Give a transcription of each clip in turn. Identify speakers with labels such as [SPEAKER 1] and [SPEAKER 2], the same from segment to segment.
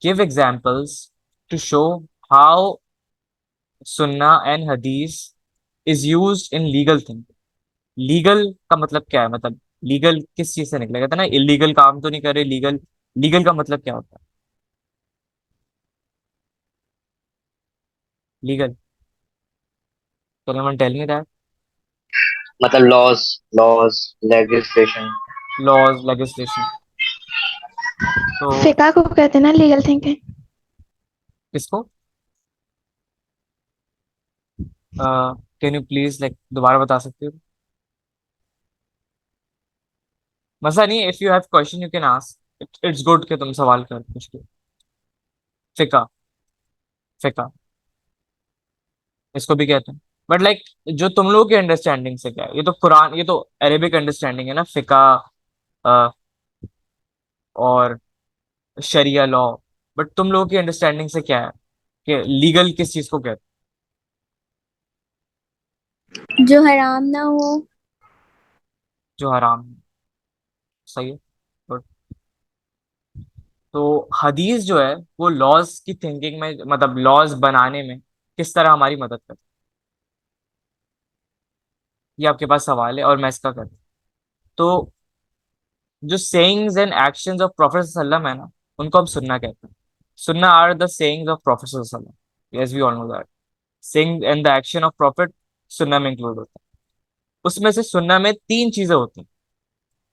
[SPEAKER 1] Give examples to show how sunnah and hadith is used in legal thing. Legal का मतलब क्या है? मतलब लीगल किस चीज से निकलेगा? था ना, इलीगल काम तो नहीं कर रहे, लीगल। लीगल का मतलब क्या होता है? Legal, can anyone tell me that?
[SPEAKER 2] मतलब laws, laws, legislation.
[SPEAKER 1] Laws, legislation. तो
[SPEAKER 3] फिका को कहते हैं ना लीगल थिंकिंग।
[SPEAKER 1] किसको? कैन यू प्लीज लाइक दोबारा बता सकते हो? मसा नहीं, if you have question you can ask, it's good कि तुम सवाल कर पूछ के। फिका, फिका इसको भी कहते हैं। बट लाइक जो तुम लोगों की अंडरस्टैंडिंग से क्या है, ये तो कुरान, ये तो अरेबिक अंडरस्टैंडिंग है ना, फिका और शरिया लॉ। बट तुम लोगों की अंडरस्टैंडिंग से क्या है कि लीगल किस चीज को कहते
[SPEAKER 4] जो हराम ना हो।
[SPEAKER 1] हैं? जो हराम है। सही है। Good। तो हदीस जो है वो लॉज की थिंकिंग में, मतलब लॉज बनाने में किस तरह हमारी मदद करती है, ये आपके पास सवाल है और मैं इसका करता हूँ। तो जो sayings and actions of prophet सल्लम है ना, उनको हम सुन्ना कहते हैं। सुन्ना are the sayings of prophet सल्लम, yes we all know that. Saying and the action of prophet सुन्ना में इंक्लूड होता है। उसमें से सुन्ना में तीन चीजें होती हैं।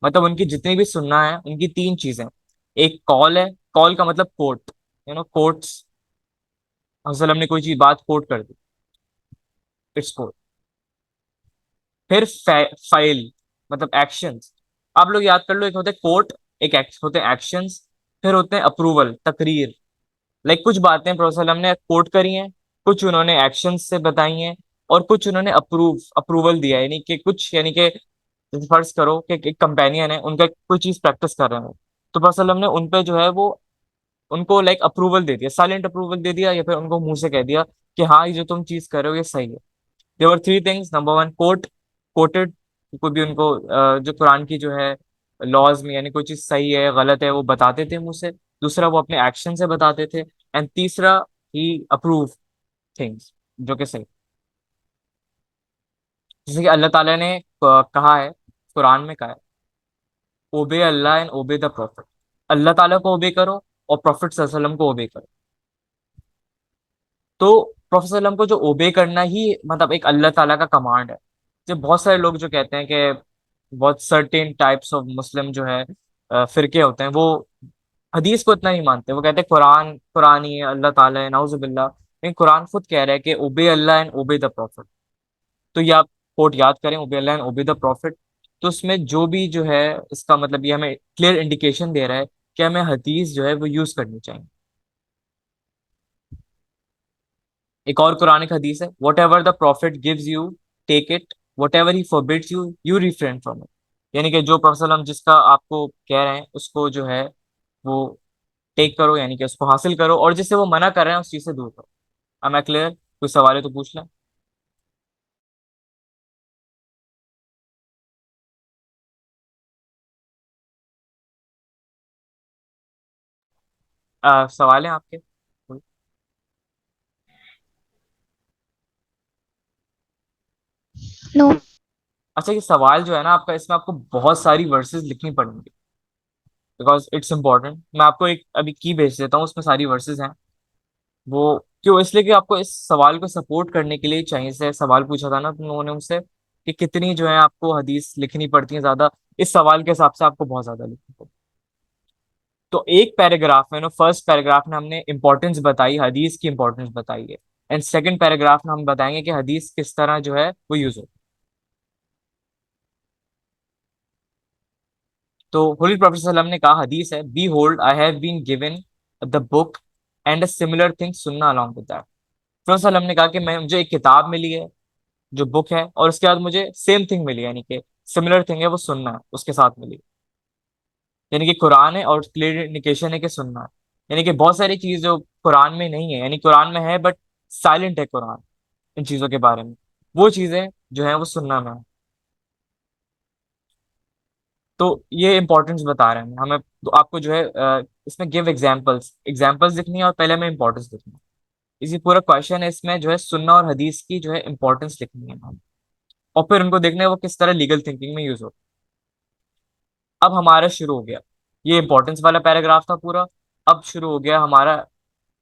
[SPEAKER 1] मतलब उनकी जितनी भी सुन्ना है उनकी तीन चीजें हैं। एक कॉल है, कॉल का मतलब कोट, कोट्स। हसलम ने कोई चीज बात कोट कर दी, इट्स कोट। फिर फाइल, मतलब एक्शंस। आप लोग याद कर लो, एक होते हैं कोट, एक होते हैं एक्शंस, फिर होते हैं अप्रूवल, तकरीर। लाइक कुछ बातें प्रोफेसर ने कोट करी हैं, कुछ उन्होंने एक्शन से बताई हैं, और कुछ उन्होंने अप्रूवल दिया है, यानी कि कुछ, यानी कि जैसे फर्ज करो कि एक कंपेनियन है, उनका कोई चीज प्रैक्टिस कर रहे हो, तो प्रोफेसर ने उन पे जो है वो उनको लाइक अप्रूवल दे दिया, साइलेंट अप्रूवल दे दिया, या फिर उनको मुंह से कह दिया कि हाँ ये जो तुम चीज कर रहे हो ये सही है। There are three things. Number one, quoted. कोई भी उनको जो कुरान की जो है लॉज में, यानी कोई चीज सही है गलत है वो बताते थे मुंह से। दूसरा, वो अपने एक्शन से बताते थे। एंड तीसरा, ही अप्रूव थिंग्स, जो कि सही। जैसे कि अल्लाह ताला ने कहा है, कुरान में कहा है, ओबे Allah and obey the profit. अल्लाह ताला को ओबे करो और प्रॉफिट सल्लल्लाहु अलैहि वसल्लम को ओबे करो। तो प्रोफेसर सल्लम को जो ओबे करना ही मतलब एक अल्लाह ताला का कमांड है। जो बहुत सारे लोग जो कहते हैं कि बहुत सर्टेन टाइप्स ऑफ मुस्लिम जो है फिरके होते हैं, वो हदीस को इतना नहीं मानते। वो कहते हैं कुरान कुरान ही है, अल्लाह ताला है, नाउजुबिल्लाह। लेकिन कुरान खुद कह रहा है कि ओबे Allah and obey the profit. तो ये आप कोट याद करें, ओबे Allah and obey the profit. तो उसमें जो भी जो है, इसका मतलब ये हमें क्लियर इंडिकेशन दे रहा है कि हमें हदीस जो है वो यूज करनी चाहिए। एक और कुरानिक हदीस है, whatever the prophet gives you take it, whatever he forbids you you refrain from it. यानी कि जो प्रोफेसर हम जिसका आपको कह रहे हैं उसको जो है वो टेक करो, यानी कि उसको हासिल करो, और जिससे वो मना कर रहे हैं उस चीज से दूर करो। अब मैं क्लियर, कोई सवाल है तो पूछ लें। सवाल है आपके कोई?
[SPEAKER 3] नो।
[SPEAKER 1] अच्छा, ये सवाल जो है ना आपका, इसमें आपको बहुत सारी वर्सेस लिखनी पड़ेंगी, बिकॉज इट्स इंपॉर्टेंट। मैं आपको एक अभी की भेज देता हूँ, उसमें सारी वर्सेस हैं। वो क्यों? इसलिए कि आपको इस सवाल को सपोर्ट करने के लिए चाहिए से सवाल पूछा था ना तुम लोगों ने मुझसे कि कितनी जो है आपको हदीस लिखनी पड़ती है ज्यादा। इस सवाल के हिसाब से आपको बहुत ज्यादा लिखनी पड़ती। तो एक पैराग्राफ में ना, फर्स्ट पैराग्राफ में हमने इंपॉर्टेंस बताई, हदीस की इंपॉर्टेंस बताई है। एंड सेकंड पैराग्राफ में हम बताएंगे कि हदीस किस तरह जो है वो यूज हो। तो होली प्रॉफेट सल्लल्लाहु अलैहि वसल्लम ने कहा, हदीस है, behold I have been given the book and a similar thing sunnah along with that. Prophet सल्लल्लाहु अलैहि वसल्लम ने कहा कि मैं, मुझे एक किताब मिली है जो बुक है, और उसके बाद मुझे सेम थिंग मिली, यानी कि सिमिलर थिंग है वो सुनना है उसके साथ मिली। यानी कि कुरान है और क्लियर इंडिकेशन है कि सुनना है। यानी कि बहुत सारी चीज जो कुरान में नहीं है, यानी कुरान में है बट साइलेंट है कुरान इन चीजों के बारे में, वो चीजें जो है वो सुनना में है। तो ये इंपॉर्टेंस बता रहे हैं हमें, तो आपको जो है इसमें गिव एग्जांपल्स, एग्जांपल्स लिखनी है और पहले में इंपॉर्टेंस लिखनी है। इसी पूरा क्वेश्चन है, इसमें जो है सुन्ना और हदीस की जो है इंपॉर्टेंस लिखनी है हमें, और फिर उनको देखना है वो किस तरह लीगल थिंकिंग में यूज हो। अब हमारा शुरू हो गया, ये इंपॉर्टेंस वाला पैराग्राफ था पूरा। अब शुरू हो गया हमारा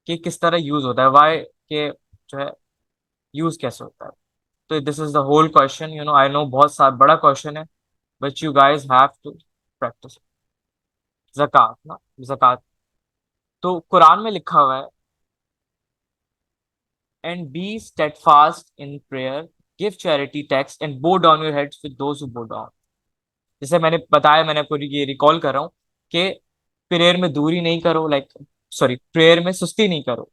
[SPEAKER 1] कि किस तरह यूज होता है, वाई के जो है यूज कैसे होता है। तो this is the whole question, you know, I know बहुत सा बड़ा क्वेश्चन है, but you guys have to practice. ज़कात ना, ज़कात, तो कुरान में लिखा हुआ है, and be steadfast in prayer, give charity, tax and bow down your heads with those who bow down. जैसे मैंने बताया, मैंने आपको ये रिकॉल कर रहा हूँ कि प्रेयर में दूरी नहीं करो, लाइक सॉरी, प्रेयर में सुस्ती नहीं करो,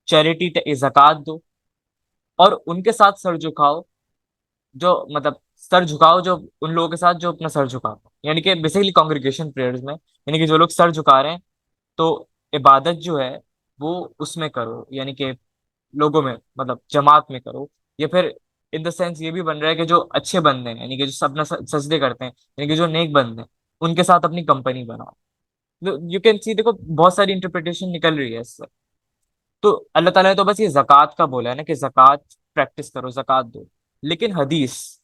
[SPEAKER 1] चैरिटी ज़कात दो, और उनके साथ सर झुकाओ, जो मतलब सर झुकाओ जो उन लोगों के साथ जो अपना सर झुकाओ, यानी कि बेसिकली कॉन्ग्रीगेशन प्रेयर्स में, यानी कि जो लोग सर झुका रहे हैं, तो इबादत जो है वो उसमें करो, यानी कि लोगों में, मतलब जमात में करो। या फिर इन द सेंस ये भी बन रहा है कि जो अच्छे बंदे हैं, यानी कि जो सब अपना सजदे करते हैं, यानी कि जो नेक बंदे हैं, उनके साथ अपनी कंपनी बनाओ। यू कैन सी, देखो बहुत सारी इंटरप्रिटेशन निकल रही है इससे। तो अल्लाह ताला ने तो बस ये जक़ात का बोला है ना कि जक़ात प्रैक्टिस करो, जक़ात दो। लेकिन हदीस,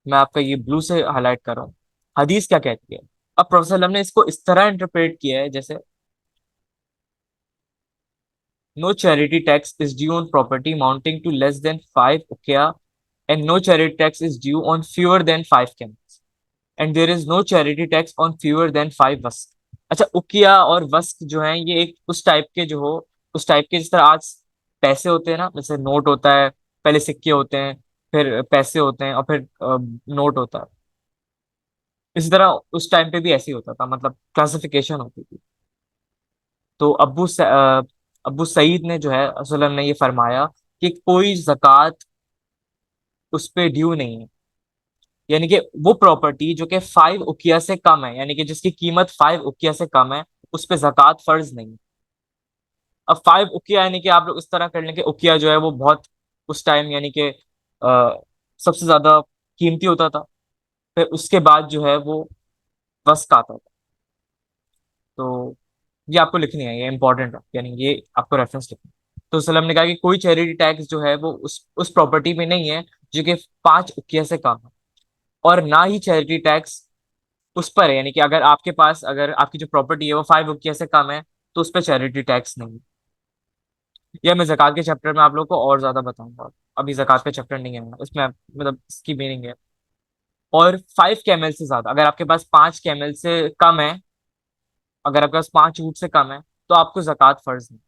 [SPEAKER 1] मैं आपका ये ब्लू से हाईलाइट कर रहा हूँ, हदीस क्या कहती है। अब प्रोफेसर सल्लम ने इसको इस तरह इंटरप्रेट किया है, जैसे no charity tax is due on property mounting to less than 5 ukiya, and no charity tax is due on fewer than 5 camels, and there is no charity tax on fewer than 5 वस्क। अच्छा, उकिया और वस्क जो है ये एक उस type के जो हो, उस टाइप के जिस तरह आज पैसे होते हैं ना, जैसे नोट होता है, पहले सिक्के होते हैं, फिर पैसे होते हैं, और फिर नोट होता है। इसी तरह उस टाइम पे भी ऐसे ही होता था, मतलब क्लासिफिकेशन होती थी। तो अब्बू सईद ने जो है असलम ने ये फरमाया कि कोई जक़ात उस पे ड्यू नहीं है, यानी कि वो प्रॉपर्टी जो कि 5 उकिया से कम है, यानी कि जिसकी कीमत 5 उकिया से कम है, उस पे जक़ात फर्ज नहीं है। अब 5 उकिया यानी कि आप लोग इस तरह कर लें कि उकिया जो है वो बहुत उस टाइम, यानी कि सबसे ज्यादा कीमती होता था। फिर उसके बाद जो है वो वस्क आता था। तो ये आपको लिखनी है, ये इंपॉर्टेंट है, यानी ये आपको रेफरेंस लिखना है। तो सलम ने कहा कि कोई चैरिटी टैक्स जो है वो उस प्रॉपर्टी में नहीं है जो कि 5 उकिया से कम है, और ना ही चैरिटी टैक्स उस पर है, यानी कि अगर आपके पास, अगर आपकी जो प्रॉपर्टी है वो 5 उकिया से कम है, तो उस पर चैरिटी टैक्स नहीं है। यह मैं जक़ात के चैप्टर में आप लोग को और ज्यादा बताऊंगा, अभी जक़ात का चैप्टर नहीं है इसमें, मतलब इसकी मीनिंग है। और 5 कैमल से ज्यादा, अगर आपके पास 5 कैमल से कम है, अगर आपके पास 5 ऊँट से कम है, तो आपको जक़ात फर्ज नहीं।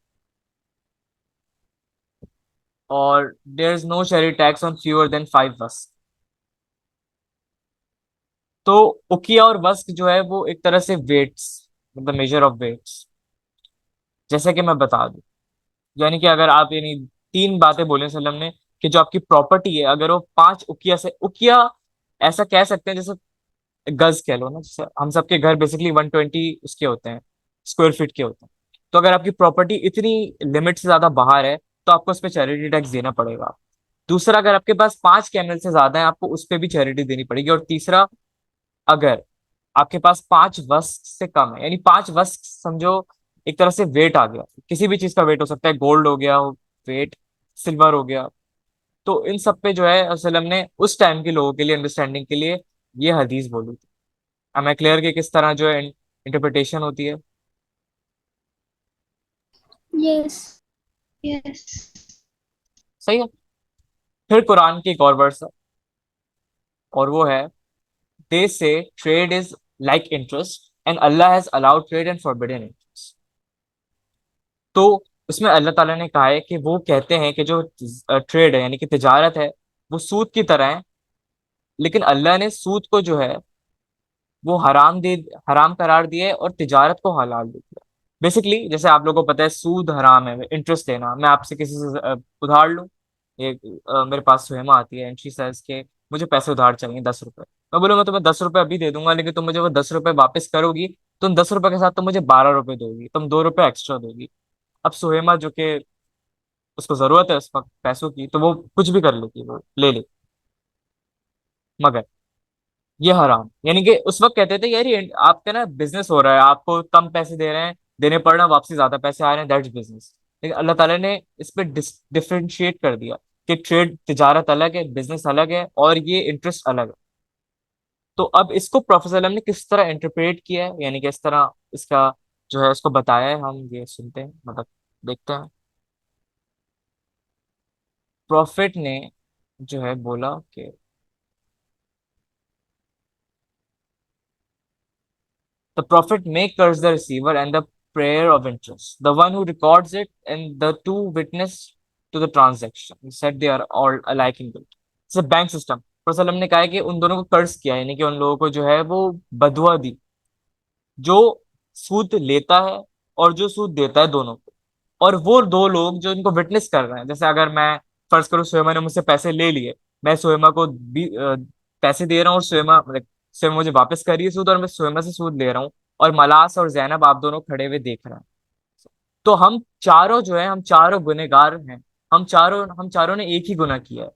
[SPEAKER 1] और there is no Sheri tax on fewer than 5 वस्क। तो उकिया और वस्क जो है वो एक तरह से वेट्स, मतलब मेजर ऑफ वेट्स, जैसे कि मैं बता दूं, यानी कि अगर आप, यानी 3 बातें बोले सल्लम ने कि जो आपकी प्रॉपर्टी है अगर वो 5 उकिया से, उकिया ऐसा कह सकते हैं जैसे गज कह लो ना, जैसे हम सबके घर बेसिकली 120 उसके होते हैं, स्क्वायर फीट के होते हैं। तो अगर आपकी प्रॉपर्टी इतनी लिमिट से ज्यादा बाहर है, तो आपको उस पर चैरिटी टैक्स देना पड़ेगा। दूसरा, अगर आपके पास 5 कैमल से ज्यादा है, आपको उस पर भी चैरिटी देनी पड़ेगी। और तीसरा, अगर आपके पास 5 वस्क से कम है, यानी 5 वस्क समझो एक तरह से वेट आ गया, किसी भी चीज का वेट हो सकता है, गोल्ड हो गया वेट, सिल्वर हो गया। तो इन सब पे जो है असलम ने उस टाइम के लोगों के लिए अंडरस्टैंडिंग के लिए ये हदीस बोली थी। अब मैं क्लियर कि किस तरह जो है इंटरप्रिटेशन होती है।
[SPEAKER 4] Yes.
[SPEAKER 3] Yes.
[SPEAKER 1] सही है। फिर कुरान की एक और वर्स है, और वो है, दे से trade is like interest and Allah has allowed trade and forbidden interest. तो उसमें अल्लाह ताला ने कहा है कि वो कहते हैं कि जो ट्रेड है, यानी कि तिजारत है, वो सूद की तरह है, लेकिन अल्लाह ने सूद को जो है वो हराम करार दिया है और तिजारत को हलाल दे दिया। बेसिकली जैसे आप लोगों को पता है सूद हराम है, इंटरेस्ट लेना। मैं आपसे किसी से उधार लूं, ये मेरे पास सुहेमा आती है एंड शी सेज के मुझे पैसे उधार चाहिए 10 रुपए। मैं बोलूंगा तुम्हें 10 रुपए अभी दे दूंगा, लेकिन तुम मुझे वो 10 रुपए वापस करोगी, तुम 10 रुपए के साथ तुम मुझे 12 रुपए दोगी, तुम 2 रुपए एक्स्ट्रा दोगी। अब सुहेमा जो कि उसको जरूरत है उस वक्त पैसों की, तो वो कुछ भी कर लेती है, वो ले ले। मगर ये हराम, यानी कि उस वक्त कहते थे यार ये आपका ना बिजनेस हो रहा है, आपको कम पैसे दे रहे हैं, देने पड़ रहे हैं, वापसी ज्यादा पैसे आ रहे हैं, दैट्स बिजनेस। लेकिन अल्लाह ताला ने इस पे डिफरेंशिएट कर दिया कि ट्रेड, तिजारत अलग है, बिजनेस अलग है, और ये इंटरेस्ट अलग है। तो अब इसको प्रोफेसर सल्लम ने किस तरह इंटरप्रेट किया है, यानी कि इस तरह इसका जो है उसको बताया है, हम ये सुनते हैं, मतलब देखते हैं। प्रॉफिट ने जो है बोला कि the prophet may curse the receiver and the prayer of interest. The one who records it and the two witness to the transaction. He said they are all alike in guilt. It's a bank system. प्रसलम ने कहा है कि उन दोनों को कर्ज किया, यानी कि उन लोगों को जो है वो बदुआ दी, जो सूद लेता है और जो सूद देता है, दोनों को। और वो दो लोग जो इनको विटनेस कर रहे हैं, जैसे अगर मैं फर्ज करूँ सोएमा ने मुझसे पैसे ले लिए, मैं सोएमा को पैसे दे रहा हूँ, और सोएमा मतलब सोएमा मुझे वापस कर रही है सूद, और मैं सोएमा से सूद ले रहा हूँ, और मलास और जैनब आप दोनों खड़े हुए देख रहे हैं। तो हम चारों जो है, हम चारों गुनहगार हैं, हम चारों ने एक ही गुनाह किया है।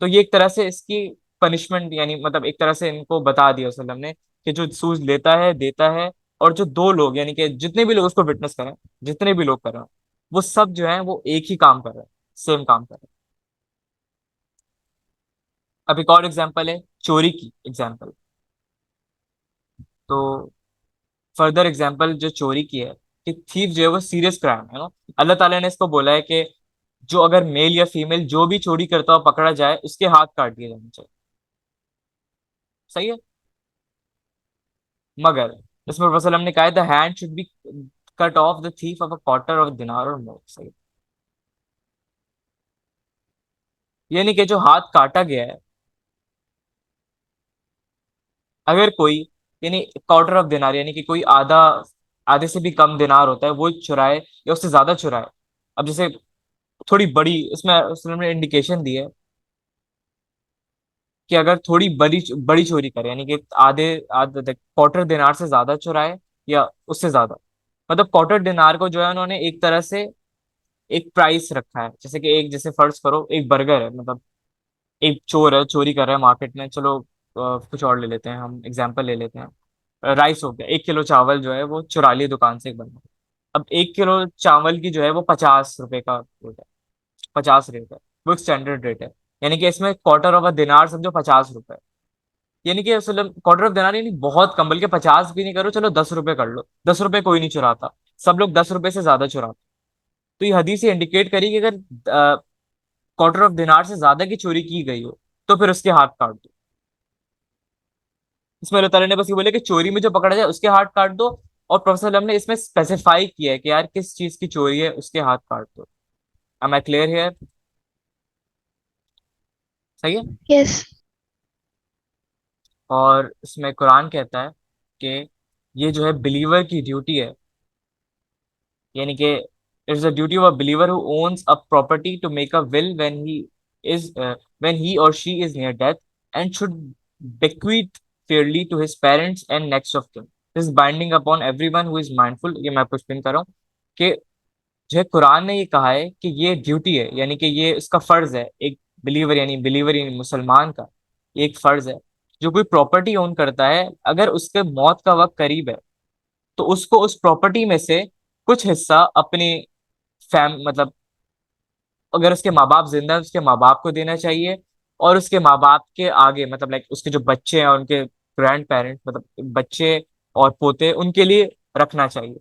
[SPEAKER 1] तो ये एक तरह से इसकी पनिशमेंट, यानी मतलब एक तरह से इनको बता दिया वसल्लम ने कि जो सूद लेता है, देता है, और जो दो लोग, यानी कि जितने भी लोग उसको विटनेस करें, जितने भी लोग कर रहे हैं, वो सब जो है वो एक ही काम कर रहे हैं, सेम काम कर रहे हैं। अब एक और एग्जांपल है, चोरी की एग्जांपल। तो फर्दर एग्जांपल जो चोरी की है, कि थीफ जो है वो सीरियस क्राइम है ना। अल्लाह ताला ने इसको बोला है कि जो अगर मेल या फीमेल जो भी चोरी करता हुआ पकड़ा जाए, उसके हाथ काट दिए जाने चाहिए। सही है। मगर इसमें रसूल सल्लल्लाहु अलैहि वसल्लम ने कहा है the hand should be cut off the thief of a quarter of दिनार और मोर। सही है। यानी कि जो हाथ काटा गया है, अगर कोई, यानी क्वार्टर ऑफ दिनार, यानी कि कोई आधा, आधे से भी कम दिनार होता है, वो चुराए या उससे ज्यादा चुराए। अब जैसे थोड़ी बड़ी, इसमें उसने इंडिकेशन दी है कि अगर थोड़ी बड़ी बड़ी चोरी करे, यानी कि आधे आधे क्वार्टर दिनार से ज्यादा चुराए या उससे ज्यादा। मतलब क्वार्टर दिनार को जो है उन्होंने एक तरह से एक प्राइस रखा है, जैसे कि एक, जैसे फर्ज करो एक बर्गर है, मतलब एक चोर है, चोरी कर रहा है मार्केट में, चलो कुछ और ले लेते हैं, हम एग्जांपल ले लेते हैं, राइस हो गया, 1 किलो चावल जो है वो चुरा लिए दुकान से एक बंदा। अब 1 किलो चावल की जो है वो 50 रुपए का रेट है, 50 रेट है, वो एक स्टैंडर्ड रेट है। यानी कि इसमें क्वार्टर ऑफ अ दिनार समझो 50 रुपए, यानी कि क्वार्टर ऑफ दिनार यानी बहुत कम, बल्कि 50 भी नहीं करो, चलो 10 रुपए कर लो, 10 रुपए कोई नहीं चुराता, सब लोग 10 रुपए से ज्यादा चुराते। तो ये हदीस इंडिकेट करी कि अगर क्वार्टर ऑफ दिनार से ज्यादा की चोरी की गई हो, तो फिर उसके हाथ काट दो। इसमें अल्लाह ताला ने बस ये बोले कि चोरी में जो पकड़ा जाए उसके हाथ काट दो, और प्रोफेसर सल्लम ने इसमें स्पेसिफाई किया है कि यार किस चीज की चोरी है, उसके हाथ काट दो। Am I clear here? सही है।
[SPEAKER 3] yes,
[SPEAKER 1] और इसमें कुरान कहता है कि ये जो है बिलीवर की ड्यूटी है, यानी कि it's the duty of a believer who owns a property to make a will is when he और she is near death, and should bequeath fairly to his parents and next of kin. This is binding upon everyone who is mindful। ये मैं पुष्पिन कर रहा हूँ कि जो है कुरान ने ये कहा है कि ये ड्यूटी है, यानी कि ये उसका फर्ज है, एक बिलीवर यानी मुसलमान का ये एक फर्ज है। जो कोई प्रॉपर्टी ओन करता है, अगर उसके मौत का वक्त करीब है, तो उसको उस प्रॉपर्टी में से कुछ हिस्सा अपने फैम मतलब अगर उसके माँ बाप जिंदा है, उसके माँ बाप को देना चाहिए, और उसके माँ बाप के आगे, मतलब लाइक उसके जो बच्चे हैं और उनके ग्रैंड पेरेंट, मतलब बच्चे और पोते, उनके लिए रखना चाहिए।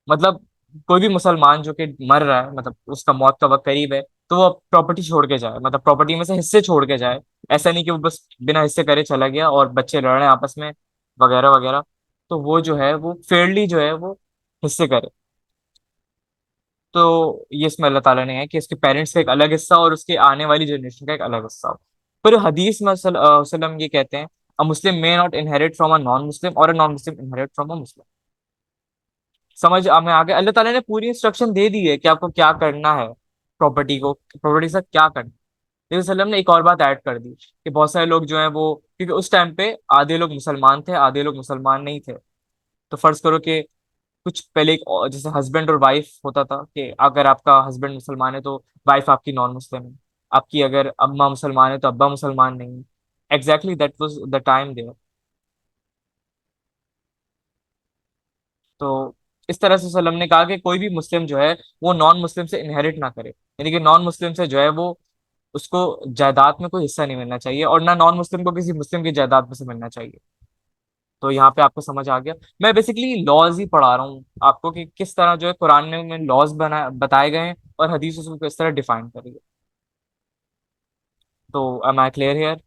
[SPEAKER 1] मतलब कोई भी मुसलमान जो कि मर रहा है, मतलब उसका मौत का वक्त करीब है, तो वो प्रॉपर्टी छोड़ के जाए, मतलब प्रॉपर्टी में से हिस्से छोड़ के जाए। ऐसा नहीं कि वो बस बिना हिस्से करे चला गया और बच्चे लड़ रहे हैं आपस में, वगैरह वगैरह। तो वो जो है वो फेयरली जो है वो हिस्से करे। तो ये इसमें अल्लाह ताला ने है कि उसके पेरेंट्स का एक अलग हिस्सा और उसके आने वाली जनरेशन का एक अलग हिस्सा हो। पर हदीस में वसल्लम ये कहते हैं a Muslim may not inherit from a non Muslim, और a non Muslim inherit from a Muslim. समझ में आ गया? अल्लाह ताला ने पूरी इंस्ट्रक्शन दे दी है कि आपको क्या करना है, प्रॉपर्टी से क्या करना है। नबी वसल्लम ने एक और बात ऐड कर दी कि बहुत सारे लोग जो हैं वो, क्योंकि उस टाइम पे आधे लोग मुसलमान थे, आधे लोग मुसलमान नहीं थे। तो फर्ज करो कि कुछ पहले जैसे हस्बैंड और वाइफ होता था, कि अगर आपका हस्बैंड मुसलमान है तो वाइफ आपकी नॉन मुस्लिम है, आपकी अगर अम्मा मुसलमान है तो अब्बा मुसलमान नहीं है। Exactly that was the time there. तो इस तरह से वसल्लम ने कहा कि कोई भी मुस्लिम जो है वो नॉन मुस्लिम से इनहेरिट ना करे, यानी कि नॉन मुस्लिम से जो है वो उसको जायदाद में कोई हिस्सा नहीं मिलना चाहिए, और ना नॉन मुस्लिम को किसी मुस्लिम की जायदाद में से मिलना चाहिए। तो यहाँ पे आपको समझ आ गया। मैं बेसिकली लॉज ही पढ़ा रहा हूँ आपको कि किस तरह जो है कुरान में लॉज बना बताए गए हैं और हदीस उसको किस तरह डिफाइन करी है। तो एम आई क्लियर हियर?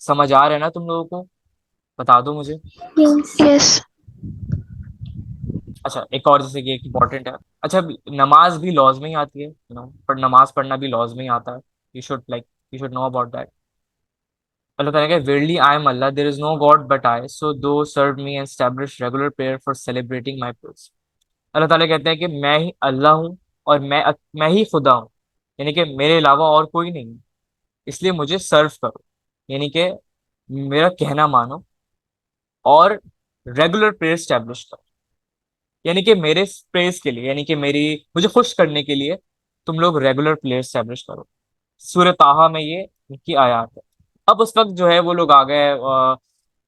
[SPEAKER 1] समझ आ रहा है ना तुम लोगों को? बता दो मुझे।
[SPEAKER 4] Yes.
[SPEAKER 3] yes,
[SPEAKER 1] अच्छा, एक और जैसे कि एक इम्पोर्टेंट है। अच्छा, नमाज भी लॉज में ही आती है, पर नमाज पढ़ना भी लॉज में ही आता है। You should know about that. Allah ताला कहता है, verily I am Allah, there is no God but I, so thou serve me and establish regular prayer for celebrating my praise। अल्लाह ताला कहते हैं कि मैं ही अल्लाह हूँ और मैं ही खुदा हूँ, यानी कि मेरे अलावा और कोई नहीं है, इसलिए मुझे सर्व करो, यानी कि मेरा कहना मानो, और रेगुलर प्रेयर स्टैब्लिश करो, यानी कि मेरे प्रेयर्स के लिए, यानी कि मेरी मुझे खुश करने के लिए तुम लोग रेगुलर प्रेयर स्टैब्लिश करो। सूरह ताहा में ये इनकी आयत है। अब उस वक्त जो है वो लोग आ गए,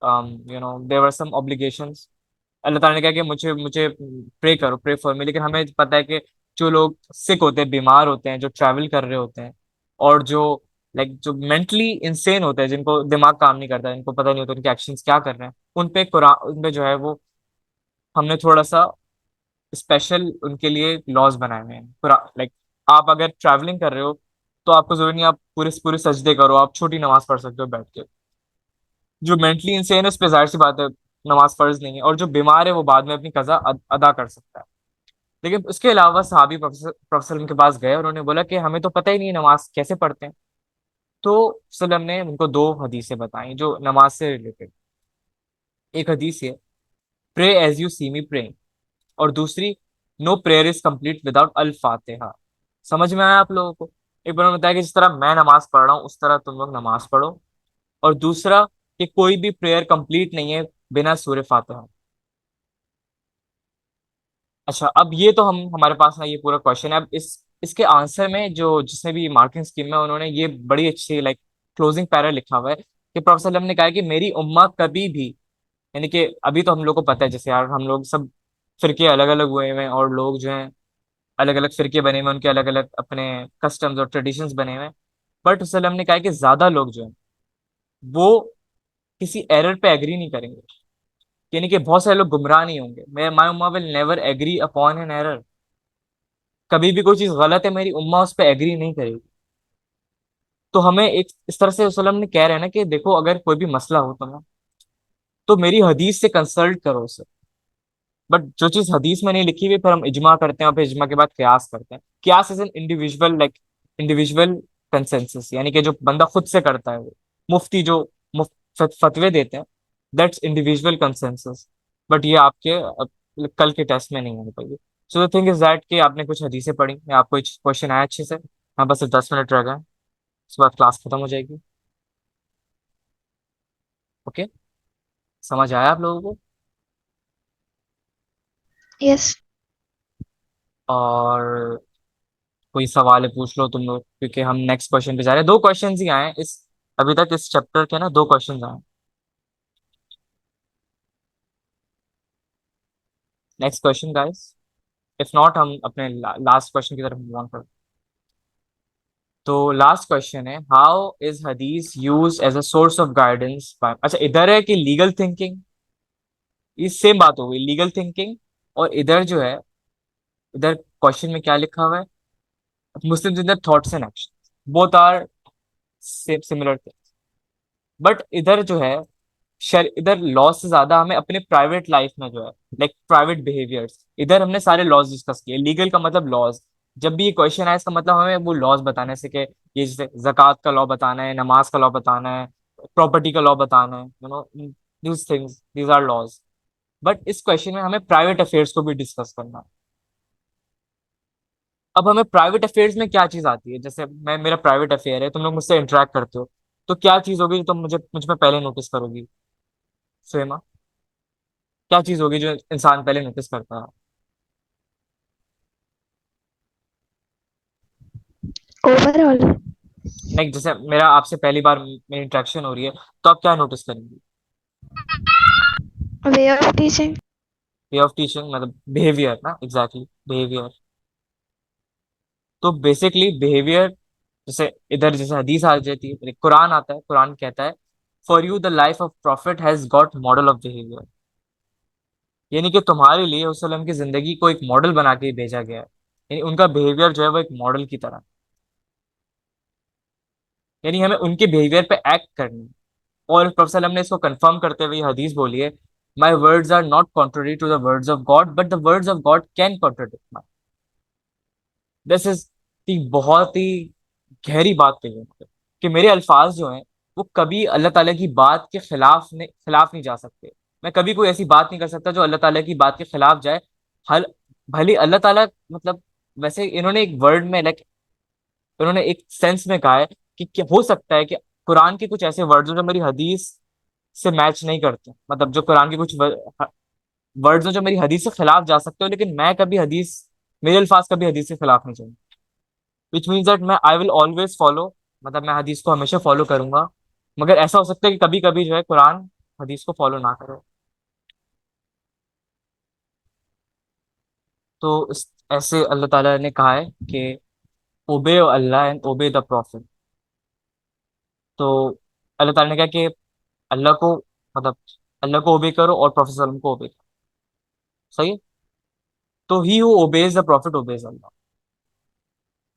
[SPEAKER 1] देयर वर सम ऑब्लिगेशंस। अल्लाह ताला ने कहा कि मुझे मुझे प्रे करो, प्रे फॉर मी, लेकिन हमें पता है कि जो लोग सिक होते हैं, बीमार होते हैं, जो ट्रैवल कर रहे होते हैं, और जो जो मेंटली इंसेन होते हैं, जिनको दिमाग काम नहीं करता, इनको पता नहीं होता उनके एक्शंस क्या कर रहे हैं, उन पे जो है वो हमने थोड़ा सा स्पेशल उनके लिए लॉज बनाए हुए हैं पूरा। आप अगर ट्रैवलिंग कर रहे हो तो आपको जरूरी नहीं आप पूरे पूरे सजदे करो, आप छोटी नमाज पढ़ सकते हो बैठ के। जो मेंटली इंसेन है उस पे जाहिर सी बात है नमाज फर्ज नहीं है, और जो बीमार है वो बाद में अपनी कजा अदा कर सकता है। लेकिन उसके अलावा सहाबी प्रोफेसर उनके पास गए और उन्होंने बोला कि हमें तो पता ही नहीं है नमाज कैसे पढ़ते हैं। तो वसल्लम ने उनको दो हदीसें बताई जो नमाज से रिलेटेड। एक हदीस है, pray as you see me praying, और दूसरी, no prayer is complete without अल फातिहा। समझ में आया आप लोगों को? एक बार बताया कि जिस तरह मैं नमाज पढ़ रहा हूँ उस तरह तुम लोग नमाज पढ़ो, और दूसरा कि कोई भी प्रेयर कंप्लीट नहीं है बिना सूर्य फातिहा। अच्छा, अब ये तो हम हमारे पास ना ये पूरा क्वेश्चन है। अब इसके आंसर में जो जिसने भी मार्किंग स्कीम है उन्होंने ये बड़ी अच्छी क्लोजिंग पैरा लिखा हुआ है कि प्रोफेसर सल्लम ने कहा है कि मेरी उम्मा कभी भी, यानी कि अभी तो हम लोग को पता है जैसे यार हम लोग सब फिरके अलग अलग हुए हुए हैं, और लोग जो हैं अलग अलग फिरके बने हुए हैं, उनके अलग अलग अपने कस्टम्स और ट्रेडिशंस बने हुए हैं। बट वसल्लम ने कहा है कि ज्यादा लोग जो हैं वो किसी एरर पे एग्री नहीं करेंगे, यानी कि बहुत सारे लोग गुमराह नहीं होंगे। मैं माई उम्मा will never agree upon an error. कभी भी कोई चीज गलत है मेरी उम्मा उस पर एग्री नहीं करेगी। तो हमें एक इस तरह से वसल्लम ने कह रहे हैं ना कि देखो अगर कोई भी मसला हो तुम्हें तो मेरी हदीस से कंसल्ट करो उसे। बट जो चीज हदीस में नहीं लिखी हुई फिर हम इजमा करते हैं, और फिर इजमा के बाद क्यास करते हैं। क्यास is an individual individual consensus, यानी कि जो बंदा खुद से करता है वो मुफ्ती जो फतवे देते हैं, दैट्स इंडिविजुअल कंसेंसस। बट ये आपके कल के टेस्ट में नहीं हो पाएगी। So the thing is that कि आपने कुछ हदीसें पढ़ी या आपको क्वेश्चन आया अच्छे से, हाँ बस 10 मिनट रह गए, उसके बाद क्लास खत्म हो जाएगी। ओके, समझ आया आप लोगों को?
[SPEAKER 3] yes,
[SPEAKER 1] और कोई सवाल है पूछ लो तुम लोग, क्योंकि हम नेक्स्ट क्वेश्चन पे जा रहे हैं। दो क्वेश्चंस ही आए हैं इस अभी तक इस चैप्टर के ना, दो क्वेश्चंस आए हैं। Next question guys, if not हम अपने लास्ट क्वेश्चन की तरफ मूव ऑन करते हैं। तो लास्ट क्वेश्चन है, how is hadith use as a source of guidance by. अच्छा, इधर है कि लीगल थिंकिंग, ये सेम बात हो गई, लीगल थिंकिंग। और इधर जो है, इधर क्वेश्चन में क्या लिखा हुआ है, Muslims in the thoughts and action both are similar things. But इधर जो है इधर लॉ से ज्यादा हमें अपने प्राइवेट लाइफ में जो है प्राइवेट बिहेवियर्स, इधर हमने सारे लॉज डिस्कस किए। लीगल का मतलब लॉज। जब भी ये क्वेश्चन आए इसका मतलब हमें वो लॉज बताने से कि ये जैसे जक़ात का लॉ बताना है, नमाज का लॉ बताना है, प्रॉपर्टी का लॉ बताना है, these things, these are laws. But इस क्वेश्चन में हमें प्राइवेट अफेयर्स को भी डिस्कस करना है। अब हमें प्राइवेट अफेयर्स में क्या चीज आती है, जैसे मैं मेरा प्राइवेट अफेयर है, तुम लोग मुझसे इंटरेक्ट करते हो, तो क्या चीज होगी जो तुम मुझ में पहले नोटिस करोगी? स्वयं क्या चीज होगी जो इंसान पहले नोटिस करता है?
[SPEAKER 3] overall,
[SPEAKER 1] नहीं, जैसे मेरा आपसे पहली बार मेरी इंटरेक्शन हो रही है, तो आप क्या नोटिस करेंगे?
[SPEAKER 3] Way of teaching.
[SPEAKER 1] Way of teaching मतलब बिहेवियर ना, एग्जैक्टली बिहेवियर। तो बेसिकली बिहेवियर, जैसे इधर जैसे हदीस आ जाती है, कुरान आता है, कुरान कहता है for you the life of profit has got model of behaviour. यानी कि तुम्हारे लिए वसल्लम की जिंदगी को एक मॉडल बना के भेजा गया है। यानी उनका बिहेवियर जो है वो एक मॉडल की तरह, यानी हमें उनके बिहेवियर पे एक्ट करनी है। और प्रोफेसर वसल्लम ने इसको कंफर्म करते हुए ये हदीस बोली है, my words are not contrary to the words of God but the words of God can contradict my. This is the बहुत ही गहरी बात कही है मतलब, कि मेरे अल्फाज जो हैं वो कभी अल्लाह ताला की बात के खिलाफ नहीं जा सकते। मैं कभी कोई ऐसी बात नहीं कर सकता जो अल्लाह ताला की बात के खिलाफ जाए। हल भले अल्लाह ताला मतलब, वैसे इन्होंने एक वर्ड में लाइक, उन्होंने एक सेंस में कहा है कि क्या हो सकता है कि कुरान के कुछ ऐसे वर्ड्स जो मेरी हदीस से मैच नहीं करते, मतलब जो कुरान के कुछ वर्ड्स हैं जो मेरी हदीस से खिलाफ जा सकते हो, लेकिन मैं कभी हदीस, मेरे अल्फाज कभी हदीस के खिलाफ नहीं जाएंगे। विच मीन्स दैट मैं आई विल ऑलवेज फॉलो, मतलब मैं हदीस को हमेशा फॉलो करूंगा। मगर ऐसा हो सकता है कि कभी कभी जो है कुरान हदीस को फॉलो ना करे। तो ऐसे अल्लाह ताला ने कहा है कि ओबे Allah and obey the profit. तो अल्लाह ताला ने कहा कि अल्लाह को, मतलब अल्लाह को ओबे करो और प्रोफेट सल्लम को ओबे करो। सही है। तो he who obeys the prophet obeys Allah.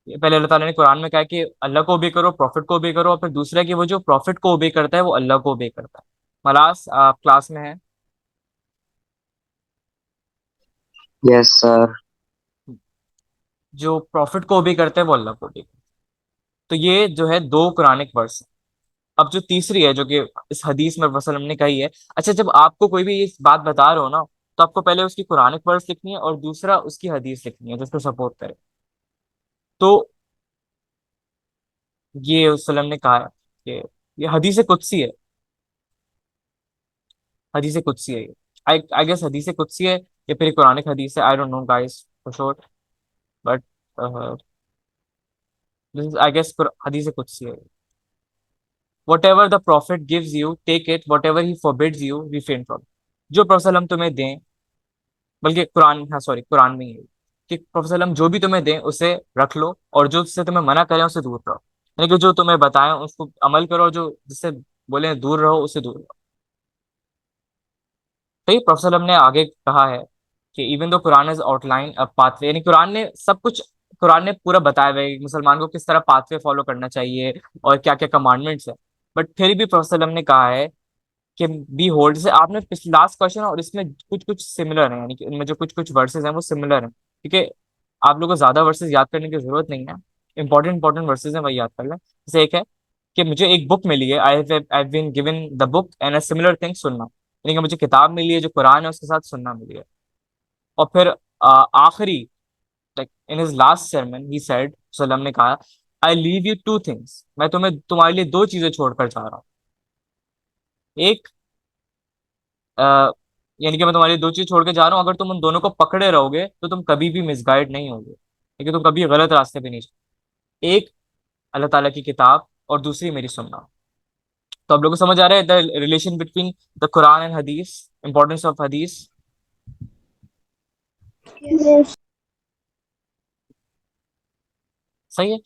[SPEAKER 1] ये पहले अल्लाह ताला ने कुरान में कहा कि अल्लाह को ओबे करो, प्रॉफिट को ओबे करो, और फिर दूसरा कि वो जो प्रॉफिट को ओबे करता है वो अल्लाह को ओबे करता है। मलास आप क्लास में है?
[SPEAKER 2] Yes, sir.
[SPEAKER 1] जो प्रॉफिट को ओबे करता है वो अल्लाह को ओबे करता है। तो ये जो है दो कुरानिक वर्स है। अब जो तीसरी है जो कि इस हदीस में वसल्लम ने कही है, अच्छा जब आपको कोई भी इस बात बता रहे हो ना, तो आपको पहले उसकी कुरानिक वर्स लिखनी है और दूसरा उसकी हदीस लिखनी है जिसको सपोर्ट करे। तो ये वसल्लम ने कहा है कि ये हदीस कुदसी है, हदीस कुदसी है ये। आई गेस हदीस कुदसी है या फिर कुरानिक हदीस है, I don't know guys for sure, but this I guess हदीस कुदसी है। whatever the prophet gives you take it, whatever he forbids you refrain from। जो प्रोफेसर हम तुम्हें दें, बल्कि कुरान, हाँ सॉरी कुरान में ही है कि प्रोफेसर हम जो भी तुम्हें दें उसे रख लो, और जो उससे तुम्हें मना करें उससे दूर रहो। यानी कि जो तुम्हें बताएं उसको अमल करो, और जो जिससे बोले दूर रहो उससे दूर रहो। तो ये प्रोफेसर ने आगे कहा है कि even though Quran is outline a pathway, यानी कुरान ने सब कुछ, कुरान ने पूरा बताया हुआ है कि मुसलमान को किस तरह पाथवे फॉलो करना चाहिए और क्या क्या कमांडमेंट्स है। बट फिर भी प्रोफेसर ने कहा है कि बी होल्ड, जैसे आपने पिछले लास्ट क्वेश्चन और इसमें कुछ कुछ सिमिलर है, यानी कि इनमें जो कुछ कुछ वर्सेस हैं वो सिमिलर हैं, क्योंकि आप लोगों को ज्यादा वर्सेस याद करने की जरूरत नहीं है। इंपॉर्टेंट इंपॉर्टेंट वर्सेस हैं वही याद कर लें। जैसे एक है कि मुझे एक बुक मिली है, I been given the book and a similar thing sunnah, यानी कि मुझे किताब मिली है जो कुरान है उसके साथ सुनना मिली है। और फिर आखिरी, like in his last sermon he said, सल्लम ने कहा, I leave you two things, मैं तुम्हें तुम्हारे लिए दो चीजें छोड़कर जा रहा हूँ। एक आ, यानी कि मैं तुम्हारी दो चीज छोड़ के जा रहा हूँ, अगर तुम उन दोनों को पकड़े रहोगे तो तुम कभी भी मिसगाइड नहीं होगे, क्योंकि तुम कभी गलत रास्ते पे नहीं जाओगे। एक अल्लाह ताला की किताब और दूसरी मेरी सुन्ना। तो आप लोगों को समझ आ रहा है the relation between the Quran and हदीस, इंपॉर्टेंस ऑफ हदीस।
[SPEAKER 4] Yes.
[SPEAKER 1] सही है।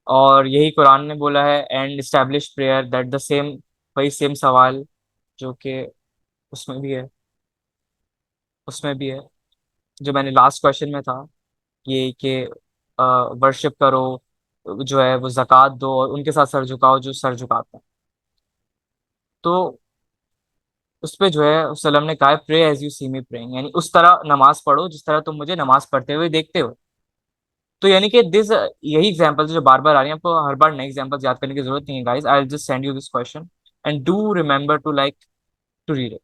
[SPEAKER 1] और यही कुरान ने बोला है, and establish prayer that the same, वही सेम सवाल जो कि उसमें भी है, उसमें भी है जो मैंने लास्ट क्वेश्चन में था, ये कि वर्शिप करो, जो है वो जक़ात दो और उनके साथ सर झुकाओ जो सर झुकाते हैं। तो उस पे जो है वसल्लम ने कहा है pray as you see me praying, यानी उस तरह नमाज पढ़ो जिस तरह तुम मुझे नमाज पढ़ते हुए देखते हो। तो यानी कि दिस, यही एग्जांपल जो बार बार आ रही है, आपको हर बार नई एग्जांपल्स याद करने की जरूरत नहीं है guys, I will just send you this question and do remember to like to read it.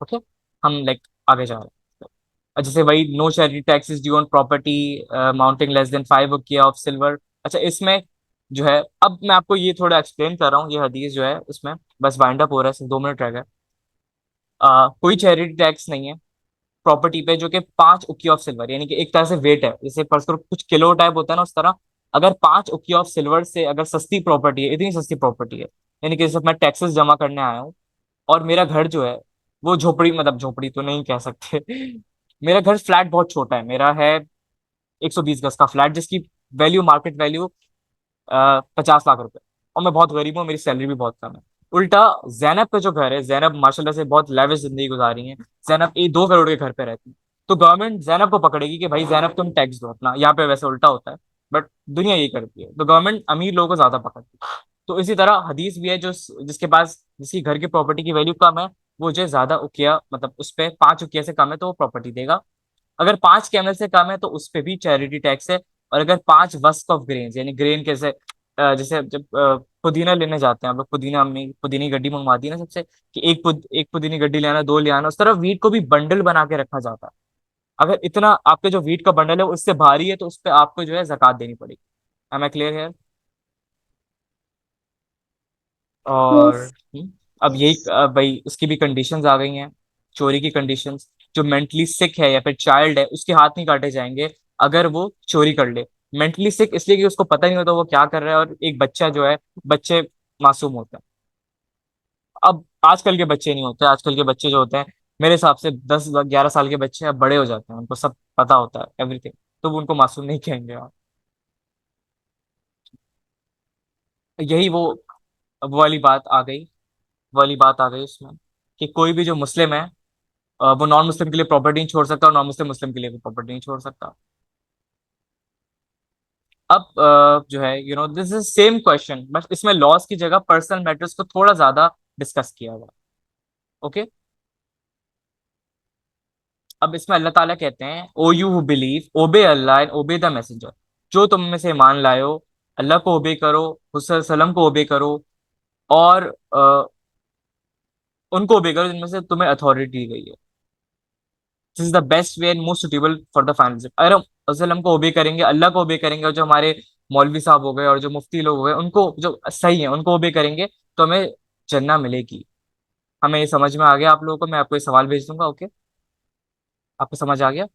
[SPEAKER 1] Okay, हम लाइक आगे जा रहे हैं। जैसे वही no charity taxes due on property mounting less than 5 of silver. अच्छा इसमें जो है, अब मैं आपको ये थोड़ा एक्सप्लेन कर रहा हूँ, ये हदीस जो है उसमें बस वाइंड अप हो रहा है, सिर्फ 2 मिनट रह गए। कोई चैरिटी टैक्स नहीं है प्रॉपर्टी पे जो कि 5 ऑफ सिल्वर, यानी कि एक तरह से वेट है, जैसे फर्स्ट करो कुछ किलो टाइप होता है ना उस तरह अगर 5 उकिया ऑफ सिल्वर से अगर सस्ती प्रॉपर्टी है, इतनी सस्ती प्रॉपर्टी है, यानी कि जैसे मैं टैक्सेस जमा करने आया हूँ और मेरा घर जो है वो झोपड़ी, मतलब झोपड़ी तो नहीं कह सकते मेरा घर फ्लैट बहुत छोटा है, मेरा है 120 गज का फ्लैट जिसकी वैल्यू, मार्केट वैल्यू 50 लाख रुपए, और मैं बहुत गरीब हूँ, मेरी सैलरी भी बहुत कम है। उल्टा जैनब का जो घर है, जैनब माशाल्लाह से बहुत लेविश जिंदगी गुजारी है, जैनब 2 करोड़ के घर पे रहती है, तो गवर्नमेंट जैनब को पकड़ेगी कि भाई जैनब तुम टैक्स दो अपना। यहाँ पे वैसे उल्टा होता है, बट दुनिया यही करती है, तो गवर्नमेंट अमीर लोगों को ज्यादा पकड़ती है। तो इसी तरह हदीस भी है, जो जिसके पास, जिसकी घर की प्रॉपर्टी की वैल्यू कम है, वो जो है ज्यादा उकिया, मतलब उस पे 5 उकिया से कम है तो वो प्रॉपर्टी देगा। अगर 5 कैमल से कम है तो उस पे भी चैरिटी टैक्स है। और अगर 5 वस्क ऑफ ग्रेन, यानी ग्रेन कैसे, जैसे जब पुदीना लेने जाते हैं हम लोग, पुदीना, अम्मी पुदीनी गड्डी मंगवाती है ना सबसे, कि एक पुदीनी गड्डी ले आना, 2 ले आना, उस तरह वीट को भी बंडल बना के रखा जाता है। अगर इतना आपके जो वीट का बंडल है वो इससे भारी है तो उस पर आपको जो है जक़ात देनी पड़ेगी। एम आई क्लियर है? और
[SPEAKER 4] Yes.
[SPEAKER 1] अब यही भाई उसकी भी कंडीशंस आ गई हैं, चोरी की कंडीशंस। जो मेंटली सिक है या फिर चाइल्ड है उसके हाथ नहीं काटे जाएंगे अगर वो चोरी कर ले। मेंटली सिक इसलिए कि उसको पता नहीं होता वो क्या कर रहा है, और एक बच्चा जो है, बच्चे मासूम होते हैं। अब आजकल के बच्चे नहीं होते, आजकल के बच्चे जो होते हैं, मेरे हिसाब से 10-11 साल के बच्चे अब बड़े हो जाते हैं, उनको सब पता होता है एवरीथिंग, तो वो उनको मासूम नहीं कहेंगे आप। यही वो वाली बात आ गई, वो वाली बात आ गई उसमें, कि कोई भी जो मुस्लिम है, वो नॉन मुस्लिम के लिए प्रॉपर्टी नहीं छोड़ सकता, और नॉन मुस्लिम मुस्लिम के लिए भी प्रॉपर्टी नहीं छोड़ सकता। अब जो है this is same question, but इसमें लॉस की जगह पर्सनल मैटर्स को थोड़ा ज्यादा डिस्कस किया गया। ओके, अब इसमें अल्लाह ताला कहते हैं, ओ you who believe obey Allah and obey the messenger, जो तुम में से ईमान लाए हो, अल्लाह को ओबे करो, सल्लम को ओबे करो, और उनको ओबे करो जिनमें से तुम्हें अथॉरिटी दी गई है। This is the best way and most suitable for the final. अगर हम वसल्लम को ओबे करेंगे, अल्लाह को ओबे करेंगे, और जो हमारे मौलवी साहब हो गए और जो मुफ्ती लोग हो गए उनको जो सही है उनको ओबे करेंगे, तो हमें जन्नत मिलेगी। हमें ये समझ में आ गया आप लोगों को? मैं आपको ये सवाल भेज दूंगा। ओके, आपको समझ आ गया?